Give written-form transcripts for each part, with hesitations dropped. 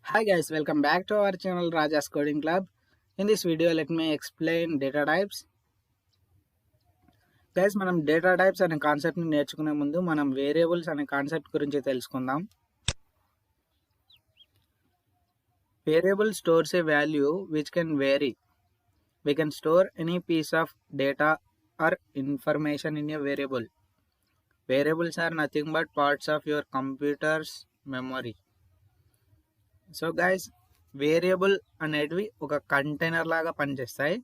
Hi guys, welcome back to our channel Raja's Coding Club. In this video, let me explain data types. Guys, మనం data types అనే concept ని నేర్చుకునే ముందు మనం variables అనే concept గురించి తెలుసుకుందాం. Variable stores a value which can vary. We can store any piece of data or information in a variable. Variables are nothing but parts of your computer's memory. So guys, variable అనేటివి ఒక container లాగా పనిచేస్తాయి.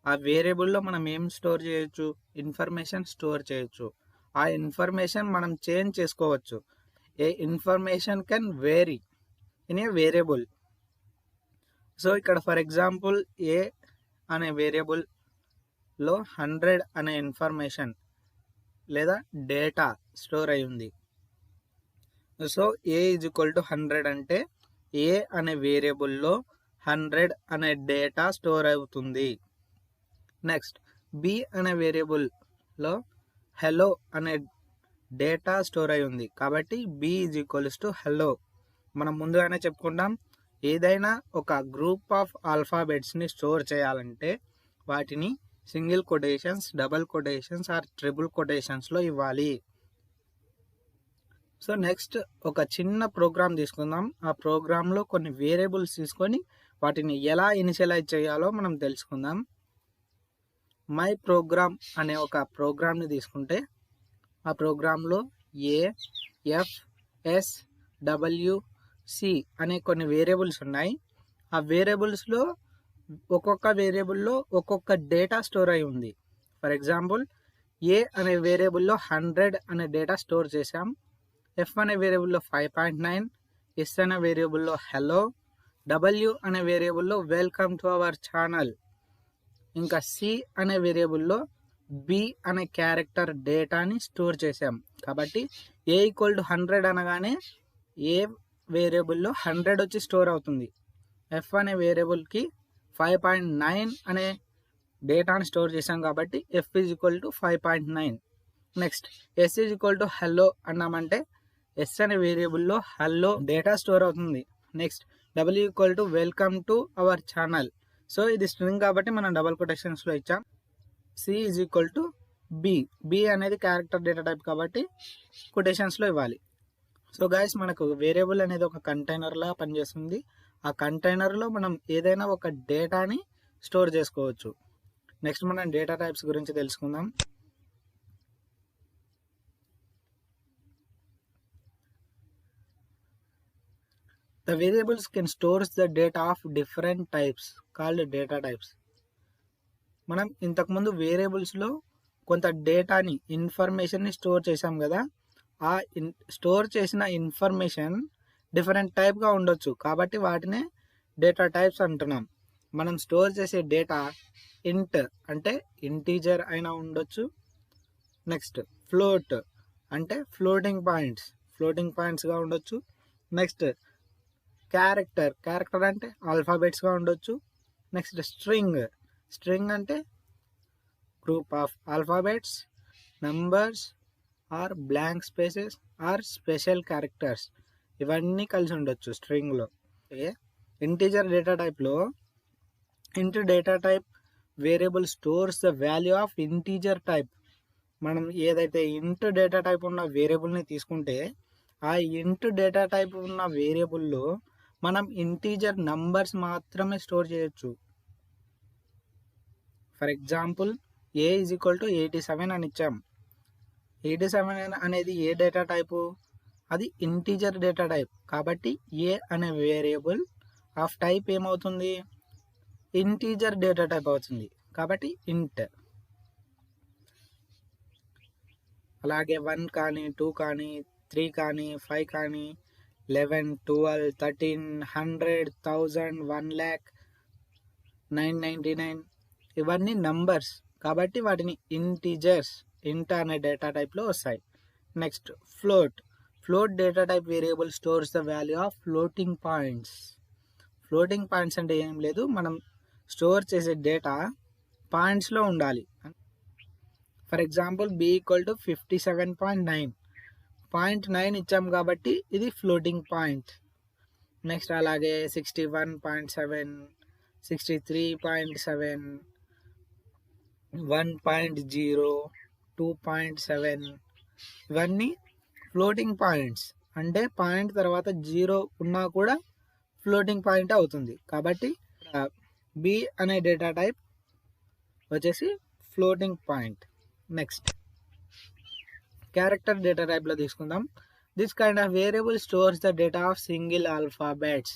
ఆ వేరియబుల్లో మనం ఏం store చేయొచ్చు? Information store చేయొచ్చు. ఆ ఇన్ఫర్మేషన్ మనం చేంజ్ చేసుకోవచ్చు. A information can vary in a variable. So ఇక్కడ ఫర్ ఎగ్జాంపుల్ ఏ అనే వేరియబుల్లో 100 అనే ఇన్ఫర్మేషన్ లేదా డేటా స్టోర్ అయి ఉంది. So A is equal to 100 అంటే ఏ అనే వేరియబుల్లో 100 అనే డేటా స్టోర్ అవుతుంది. నెక్స్ట్ బి అనే వేరియబుల్లో హెలో అనే డేటా స్టోర్ అయి ఉంది. కాబట్టి B is equals to hello. మనం ముందుగానే చెప్పుకుంటాం, ఏదైనా ఒక గ్రూప్ ఆఫ్ ఆల్ఫాబెట్స్ని స్టోర్ చేయాలంటే వాటిని single quotations, double quotations or triple కొటేషన్స్లో ఇవ్వాలి. సో నెక్స్ట్ ఒక చిన్న ప్రోగ్రామ్ తీసుకుందాం. ఆ ప్రోగ్రాంలో కొన్ని వేరియబుల్స్ తీసుకొని వాటిని ఎలా ఇనిషియలైజ్ చేయాలో మనం తెలుసుకుందాం. మై ప్రోగ్రామ్ అనే ఒక ప్రోగ్రామ్ని తీసుకుంటే ఆ ప్రోగ్రాంలో ఏ, ఎఫ్, ఎస్, డబ్ల్యూ, సి అనే కొన్ని వేరియబుల్స్ ఉన్నాయి. ఆ వేరియబుల్స్లో ఒక్కొక్క వేరియబుల్లో ఒక్కొక్క డేటా స్టోర్ అయి ఉంది. ఫర్ ఎగ్జాంపుల్ ఏ అనే వేరియబుల్లో 100 అనే డేటా స్టోర్ చేసాం. ఎఫ్ అనే వేరియబుల్లో 5.9, ఎస్ అనే వేరియబుల్లో హెలో, డబ్ల్యూ అనే వేరియబుల్లో వెల్కమ్ టు అవర్ ఛానల్, ఇంకా సి అనే వేరియబుల్లో బి అనే క్యారెక్టర్ డేటాని స్టోర్ చేసాం. కాబట్టి ఏ ఈక్వల్ టు 100 అనగానే ఏ వేరియబుల్లో 100 వచ్చి స్టోర్ అవుతుంది. ఎఫ్ అనే వేరియబుల్కి 5.9 అనే డేటాని స్టోర్ చేసాం కాబట్టి F is equal to 5.9. Next S is equal to hello అన్నామంటే ఎస్ అనే వేరియబుల్లో హెల్లో డేటా స్టోర్ అవుతుంది. Next W equal to welcome to our channel. So ఇది స్ట్రింగ్ కాబట్టి మనం డబుల్ కొటేషన్స్లో ఇచ్చాం. C is equal to B. B అనేది క్యారెక్టర్ డేటా టైప్ కాబట్టి కొటేషన్స్లో ఇవ్వాలి. సో గైస్, మనకు వేరియబుల్ అనేది ఒక కంటైనర్లా పనిచేస్తుంది. ఆ కంటైనర్లో మనం ఏదైనా ఒక డేటాని స్టోర్ చేసుకోవచ్చు. నెక్స్ట్ మనం డేటా టైప్స్ గురించి తెలుసుకుందాం. The variables can store the data of different types called data types. మనం ఇంతకుముందు వేరియబుల్స్లో కొంత డేటాని, ఇన్ఫర్మేషన్ని స్టోర్ చేసాం కదా. ఆ స్టోర్ చేసిన ఇన్ఫర్మేషన్ డిఫరెంట్ టైప్గా ఉండొచ్చు. కాబట్టి వాటినే డేటా టైప్స్ అంటున్నాం. మనం స్టోర్ చేసే డేటా ఇంట్ అంటే ఇంటీజర్ అయినా ఉండొచ్చు. నెక్స్ట్ ఫ్లోట్ అంటే ఫ్లోటింగ్ పాయింట్స్గా ఉండొచ్చు. నెక్స్ట్ క్యారెక్టర్ అంటే ఆల్ఫాబెట్స్గా ఉండొచ్చు. నెక్స్ట్ స్ట్రింగ్ అంటే group of alphabets, numbers or blank spaces or special characters, ఇవన్నీ కలిసి ఉండొచ్చు స్ట్రింగ్లో. ఇంటీజర్ డేటా టైప్లో int data type variable stores the value of integer type. మనం ఏదైతే ఇంట్ డేటా టైప్ ఉన్న వేరియబుల్ని తీసుకుంటే ఆ ఇంట్ డేటా టైప్ ఉన్న వేరియబుల్లో మనం ఇంటీజర్ నంబర్స్ మాత్రమే స్టోర్ చేయొచ్చు. For example A is equal to 87 అని ఇచ్చాం. 87 అనేది ఏ డేటా టైపు? అది ఇంటీజర్ డేటా టైప్. కాబట్టి ఏ అనే వేరియబుల్ ఆఫ్ టైప్ ఏమవుతుంది? ఇంటీజర్ డేటా టైప్ అవుతుంది. కాబట్టి ఇంట్. అలాగే 1 కానీ, 2 కానీ, 3 కానీ, 5 కానీ, 11, 12, 13, 100, 1000, 1 lakh, 999 ఇవన్నీ నంబర్స్ కాబట్టి వాటిని ఇంటీజర్స్, ఇంట్ అనే డేటా టైప్లో వస్తాయి. Next float data type variable stores the value of floating points అంటే ఏం లేదు, మనం స్టోర్ చేసే డేటా పాయింట్స్లో ఉండాలి. For example B equal to 57.9. 0.9 ఇచ్చాం కాబట్టి ఇది ఫ్లోటింగ్ పాయింట్. నెక్స్ట్ అలాగే 61.7, 63.7, 1.0, 2.7 ఇవన్నీ ఫ్లోటింగ్ పాయింట్స్. అంటే పాయింట్ తర్వాత 0 ఉన్నా కూడా ఫ్లోటింగ్ పాయింట్ అవుతుంది. కాబట్టి బి అనే డేటా టైప్ వచ్చేసి floating point. Next character data టైప్లో తీసుకుందాం. This kind of variable stores the data of single alphabets.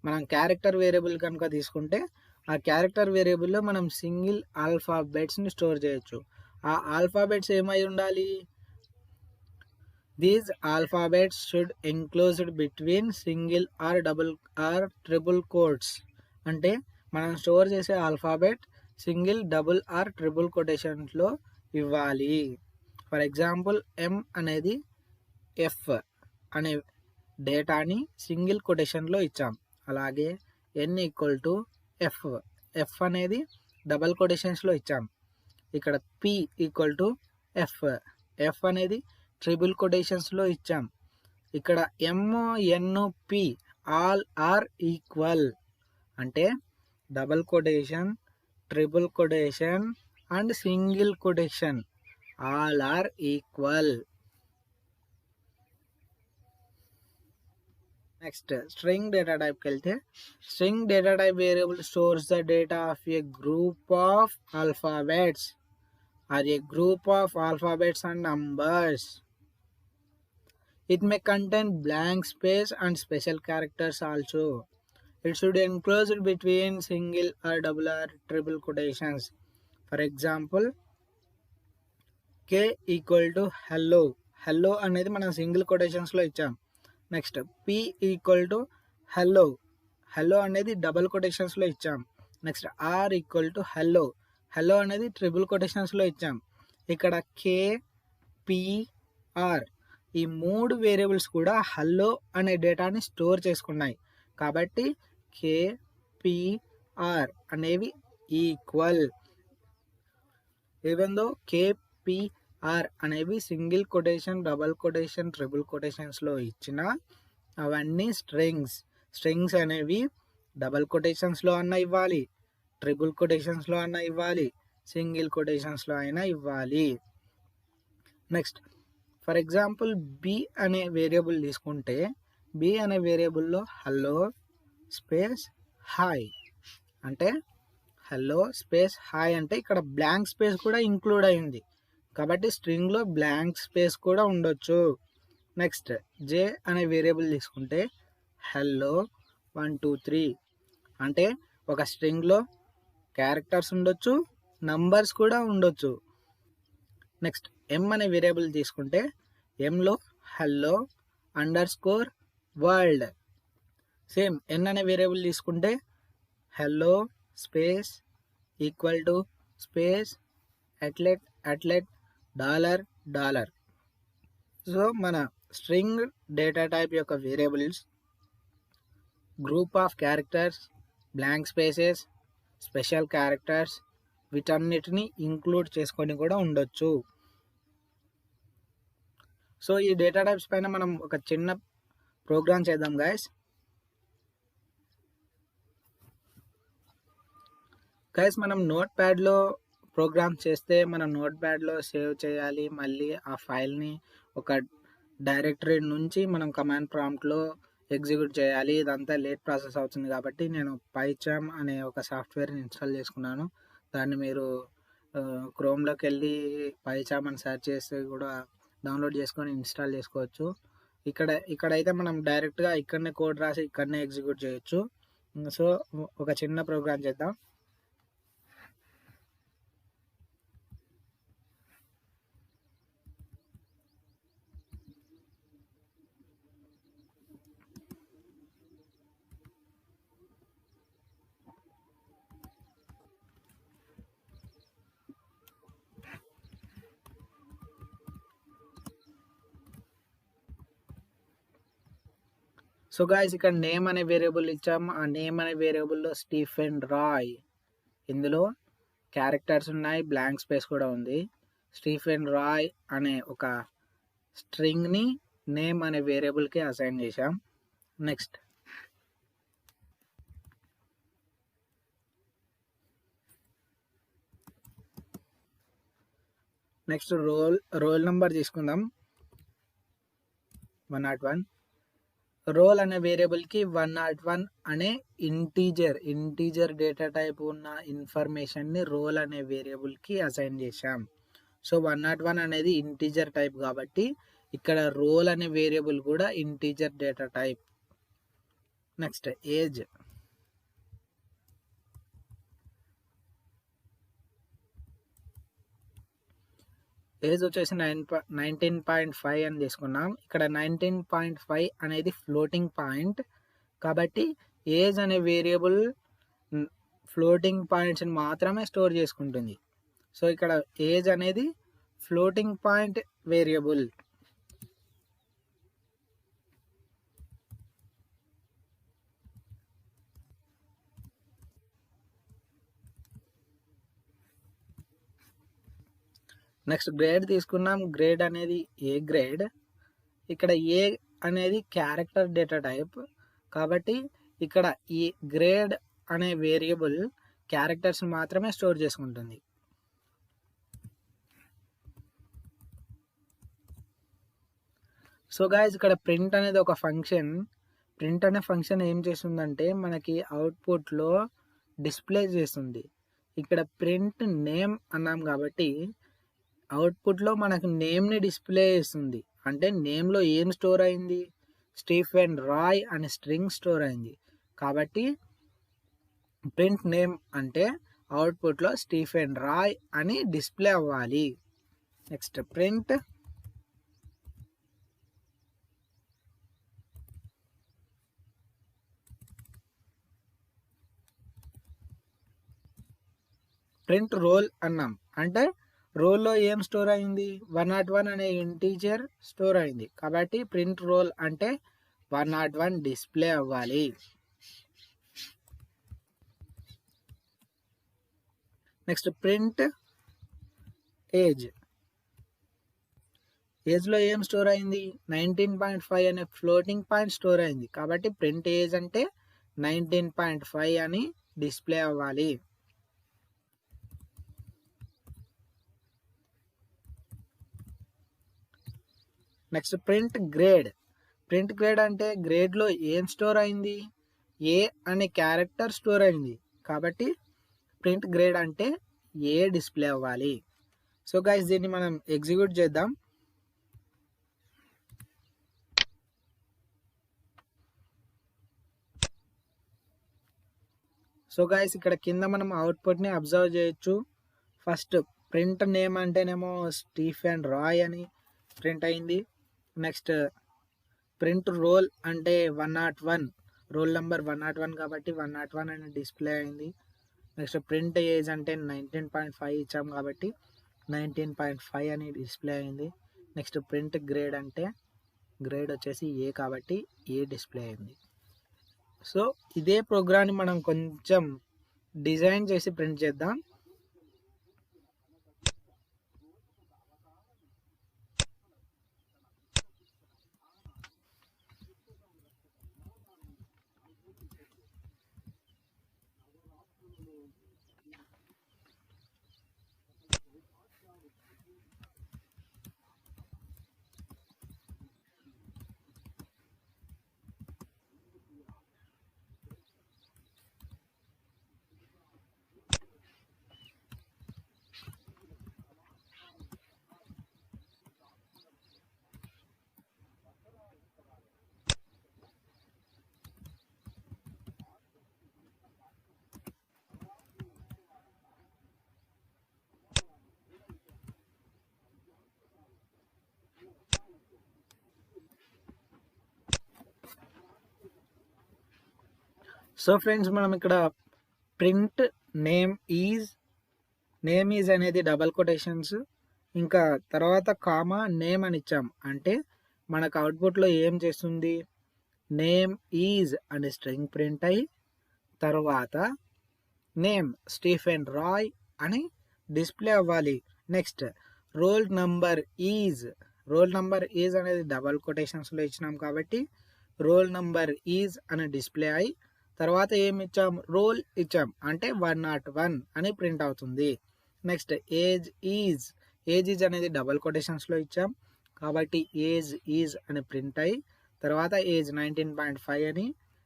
మనం క్యారెక్టర్ వేరియబుల్ కనుక తీసుకుంటే ఆ క్యారెక్టర్ వేరియబుల్లో మనం సింగిల్ ఆల్ఫాబెట్స్ని స్టోర్ చేయొచ్చు. ఆ ఆల్ఫాబెట్స్ ఏమై ఉండాలి? These alphabets should enclosed between single or double or triple quotes. అంటే మనం స్టోర్ చేసే alphabet single, double or triple కొటేషన్స్లో ఇవ్వాలి. ఫర్ ఎగ్జాంపుల్ ఎం అనేది ఎఫ్ అనే డేటాని సింగిల్ కొటేషన్లో ఇచ్చాం. అలాగే N equal to F, F అనేది డబల్ కొటేషన్స్లో ఇచ్చాం. ఇక్కడ P equal to F, F అనేది ట్రిపుల్ కొటేషన్స్లో ఇచ్చాం. ఇక్కడ M, N, P all are equal. అంటే double quotation, triple quotation and single quotation all are equal. Next string data టైప్కి వెళ్తే, string data type variable stores the data of a group of alphabets or a group of alphabets and numbers. It may contain blank space and special characters also. It should enclose between single or double or triple quotations. For example, K equal to hello. Hello అనేది మనం single కొటేషన్స్లో ఇచ్చాం. Next P equal to hello. Hello అనేది double కొటేషన్స్లో ఇచ్చాం. Next R equal to hello. Hello అనేది triple కొటేషన్స్లో ఇచ్చాం. ఇక్కడ K, P, R ఈ 3 వేరియబుల్స్ కూడా హలో అనే డేటాని స్టోర్ చేసుకున్నాయి. కాబట్టి KPR అనేవి ఈక్వల్. ఈవెన్ దో KPR అనేవి single quotation, double quotation, triple కొటేషన్స్లో ఇచ్చిన అవన్నీ స్ట్రింగ్స్. స్ట్రింగ్స్ అనేవి డబల్ కొటేషన్స్లో అన్నా ఇవ్వాలి, ట్రిపుల్ కొటేషన్స్లో అన్నా ఇవ్వాలి, సింగిల్ కొటేషన్స్లో అయినా ఇవ్వాలి. నెక్స్ట్ ఫర్ ఎగ్జాంపుల్ బి అనే వేరియబుల్ తీసుకుంటే, బి అనే వేరియబుల్లో హలో స్పేస్ హాయ్ అంటే హలో స్పేస్ హాయ్ అంటే ఇక్కడ బ్లాంక్ స్పేస్ కూడా ఇంక్లూడ్ అయింది. కాబట్టి స్ట్రింగ్లో బ్లాంక్ స్పేస్ కూడా ఉండొచ్చు. నెక్స్ట్ జే అనే వేరియబుల్ తీసుకుంటే హలో 1 2 3 అంటే ఒక స్ట్రింగ్లో క్యారెక్టర్స్ ఉండొచ్చు, నంబర్స్ కూడా ఉండొచ్చు. నెక్స్ట్ ఎం అనే వేరియబుల్ తీసుకుంటే ఎంలో hello underscore world. Same N అనే వేరియబుల్ తీసుకుంటే hello space equal to space at the rate at the rate dollar dollar. So మన స్ట్రింగ్ డేటా టైప్ యొక్క variables group of characters, blank spaces, special characters వీటన్నిటిని ఇంక్లూడ్ చేసుకొని కూడా ఉండొచ్చు. సో ఈ డేటా టైప్స్ పైన మనం ఒక చిన్న ప్రోగ్రామ్ చేద్దాం గైస్. మనం నోట్ ప్యాడ్లో ప్రోగ్రామ్ చేస్తే మనం నోట్ ప్యాడ్లో సేవ్ చేయాలి. మళ్ళీ ఆ ఫైల్ని ఒక డైరెక్టరీ నుంచి మనం కమాండ్ ప్రాంప్ట్లో ఎగ్జిక్యూట్ చేయాలి. ఇదంతా లేట్ ప్రాసెస్ అవుతుంది. కాబట్టి నేను పైచామ్ అనే ఒక సాఫ్ట్వేర్ని ఇన్స్టాల్ చేసుకున్నాను. దాన్ని మీరు క్రోమ్లోకి వెళ్ళి పైచామ్ అని సెర్చ్ చేస్తే కూడా డౌన్లోడ్ చేసుకొని ఇన్స్టాల్ చేసుకోవచ్చు. ఇక్కడైతే మనం డైరెక్ట్గా ఇక్కడనే కోడ్ రాసి ఇక్కడనే ఎగ్జిక్యూట్ చేయొచ్చు. సో ఒక చిన్న ప్రోగ్రామ్ చేద్దాం. సో గాయస్ ఇక్కడ నేమ్ అనే వేరియబుల్ ఇచ్చాము. ఆ నేమ్ అనే వేరియబుల్లో స్టీఫెన్ రాయ్, ఇందులో క్యారెక్టర్స్ ఉన్నాయి, బ్లాంక్ స్పేస్ కూడా ఉంది. స్టీఫెన్ రాయ్ అనే ఒక స్ట్రింగ్ని నేమ్ అనే వేరియబుల్కి అసైన్ చేశాం. నెక్స్ట్ నెక్స్ట్ రోల్ నెంబర్ తీసుకుందాం 101. రోల్ అనే వేరియబుల్కి 101 అనే ఇంటీజర్ డేటా టైప్ ఉన్న ఇన్ఫర్మేషన్ని రోల్ అనే వేరియబుల్కి అసైన్ చేశాం. సో 101 అనేది ఇంటీజర్ టైప్ కాబట్టి ఇక్కడ రోల్ అనే వేరియబుల్ కూడా integer data type. Next age వచ్చేసి 19.5 అని తీసుకున్నాం. ఇక్కడ 19.5 అనేది ఫ్లోటింగ్ పాయింట్ కాబట్టి ఏజ్ అనే వేరియబుల్ ఫ్లోటింగ్ పాయింట్స్ని మాత్రమే స్టోర్ చేసుకుంటుంది. సో ఇక్కడ ఏజ్ అనేది floating point variable. Next grade తీసుకున్నాం. గ్రేడ్ అనేది ఏ గ్రేడ్. ఇక్కడ ఏ అనేది క్యారెక్టర్ డేటా టైప్ కాబట్టి ఇక్కడ ఈ గ్రేడ్ అనే వేరియబుల్ క్యారెక్టర్స్ మాత్రమే స్టోర్ చేసుకుంటుంది. సో గాయస్ ఇక్కడ ప్రింట్ అనేది ఒక ఫంక్షన్. ప్రింట్ అనే ఫంక్షన్ ఏం చేస్తుందంటే మనకి అవుట్పుట్లో డిస్ప్లే చేస్తుంది. ఇక్కడ ప్రింట్ నేమ్ అన్నాం కాబట్టి అవుట్పుట్లో మనకు నేమ్ని డిస్ప్లే చేస్తుంది. అంటే నేమ్లో ఏం స్టోర్ అయింది, స్టీఫెన్ రాయ్ అనే స్ట్రింగ్ స్టోర్ అయింది కాబట్టి ప్రింట్ నేమ్ అంటే అవుట్పుట్లో స్టీఫెన్ రాయ్ అని డిస్ప్లే అవ్వాలి. నెక్స్ట్ ప్రింట్ రోల్ అన్నాం అంటే రోల్లో ఏం స్టోర్ అయింది, 101 అనే ఇంటీజర్ స్టోర్ అయింది కాబట్టి ప్రింట్ రోల్ అంటే 101 డిస్ప్లే అవ్వాలి. నెక్స్ట్ ప్రింట్ ఏజ్లో ఏం స్టోర్ అయింది, 19.5 అనే ఫ్లోటింగ్ పాయింట్ స్టోర్ అయింది కాబట్టి ప్రింట్ ఏజ్ అంటే 19.5 అని డిస్ప్లే అవ్వాలి. నెక్స్ట్ ప్రింట్ గ్రేడ్ అంటే గ్రేడ్లో ఏం స్టోర్ అయింది, ఏ అనే క్యారెక్టర్ స్టోర్ అయింది కాబట్టి ప్రింట్ గ్రేడ్ అంటే ఏ డిస్ప్లే అవ్వాలి. సో గైస్ దీన్ని మనం ఎగ్జిక్యూట్ చేద్దాం. సో గైస్ ఇక్కడ కింద మనం అవుట్పుట్ని అబ్జర్వ్ చేయొచ్చు. ఫస్ట్ ప్రింట్ నేమ్ అంటేనేమో స్టీఫెన్ రాయ్ అని ప్రింట్ అయింది. నెక్స్ట్ ప్రింట్ రోల్ అంటే 101 రోల్ నెంబర్ 101 కాబట్టి 101 అని డిస్ప్లే అయింది. నెక్స్ట్ ప్రింట్ ఏజ్ అంటే 19.5 ఇచ్చాం కాబట్టి 19.5 అని డిస్ప్లే అయింది. నెక్స్ట్ ప్రింట్ గ్రేడ్ అంటే గ్రేడ్ వచ్చేసి ఏ కాబట్టి ఏ డిస్ప్లే అయింది. సో ఇదే ప్రోగ్రామ్ని మనం కొంచెం డిజైన్ చేసి ప్రింట్ చేద్దాం. సో ఫ్రెండ్స్ మనం ఇక్కడ ప్రింట్ నేమ్ ఈజ్ అనేది డబల్ కొటేషన్స్ ఇంకా తర్వాత కామా నేమ్ అని ఇచ్చాం. అంటే మనకు అవుట్పుట్లో ఏం చేస్తుంది, నేమ్ ఈజ్ అనే స్ట్రింగ్ ప్రింట్ అయ్యి తర్వాత నేమ్ స్టీఫెన్ రాయ్ అని డిస్ప్లే అవ్వాలి. నెక్స్ట్ రోల్ నంబర్ ఈజ్ అనేది డబల్ కొటేషన్స్లో ఇచ్చినాం కాబట్టి రోల్ నంబర్ ఈజ్ అని డిస్ప్లే అయ్యి తర్వాత ఏమి ఇచ్చాం, రోల్ ఇచ్చాం అంటే 101 అని ప్రింట్ అవుతుంది. నెక్స్ట్ ఏజ్ ఈజ్ అనేది డబల్ కొటేషన్స్లో ఇచ్చాం కాబట్టి ఏజ్ ఈజ్ అని ప్రింట్ అయ్యి తర్వాత ఏజ్ 19.5 అని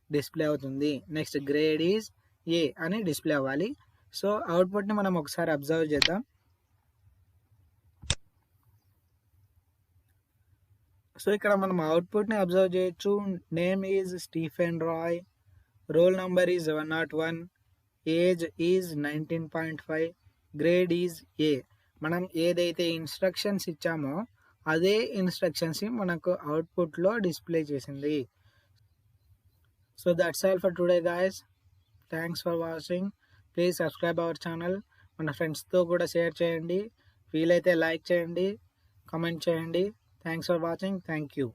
డిస్ప్లే అవుతుంది. నెక్స్ట్ గ్రేడ్ ఈజ్ ఏ అని డిస్ప్లే అవ్వాలి. సో అవుట్పుట్ని మనం ఒకసారి అబ్జర్వ్ చేద్దాం. సో ఇక్కడ మనం అవుట్పుట్ని అబ్జర్వ్ చేయొచ్చు. Name is Stephen Roy, roll number is 101, age is 19.5, grade is A. మనం ఏదైతే ఇన్స్ట్రక్షన్స్ ఇచ్చామో అదే ఇన్స్ట్రక్షన్స్ మనకు అవుట్పుట్లో డిస్ప్లే చేసింది. So that's all for today guys. Thanks for watching. Please subscribe our channel. మన ఫ్రెండ్స్తో కూడా షేర్ చేయండి. వీలైతే లైక్ చేయండి, కామెంట్ చేయండి. Thanks for watching. Thank you.